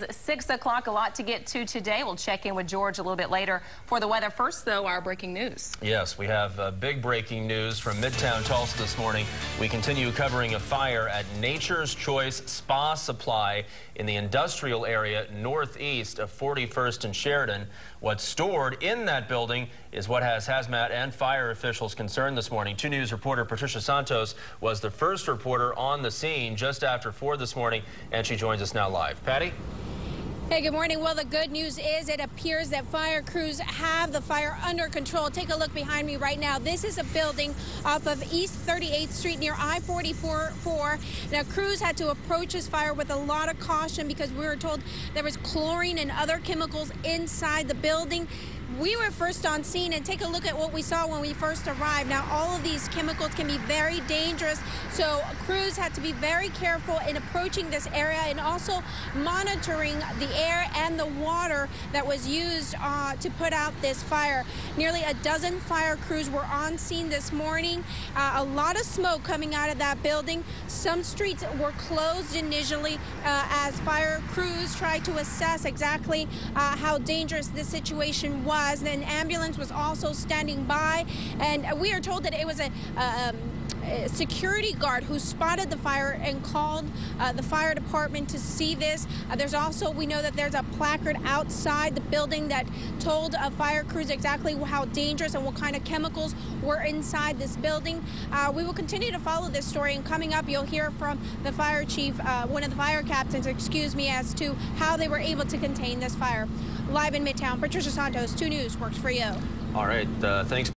is 6 o'clock. A lot to get to today. We'll check in with George a little bit later for the weather. First, though, our breaking news. Yes, we have big breaking news from Midtown Tulsa this morning. We continue covering a fire at Nature's Choice Spa Supply in the industrial area northeast of 41st and Sheridan. What's stored in that building is what has hazmat and fire officials concerned this morning. 2 News reporter Patricia Santos was the first reporter on the scene just after 4 this morning, and she joins us now live. Patty? Hey, good morning. Well, the good news is it appears that fire crews have the fire under control. Take a look behind me right now. This is a building off of East 38th Street near I-44. Now, crews had to approach this fire with a lot of caution because we were told there was chlorine and other chemicals inside the building. We were first on scene, and take a look at what we saw when we first arrived. Now, all of these chemicals can be very dangerous, so crews had to be very careful in approaching this area and also monitoring the air and the water that was used to put out this fire. Nearly a dozen fire crews were on scene this morning. A lot of smoke coming out of that building. Some streets were closed initially as fire crews tried to assess exactly how dangerous this situation was. An ambulance was also standing by, and we are told that it was a security guard who spotted the fire and called the fire department to see this. There's also, we know that there's a placard outside the building that told fire crews exactly how dangerous and what kind of chemicals were inside this building. We will continue to follow this story, and coming up you'll hear from the fire chief, one of the fire captains, excuse me, as to how they were able to contain this fire. Live in Midtown, Patricia Santos, 2 News works for you. All right, thanks.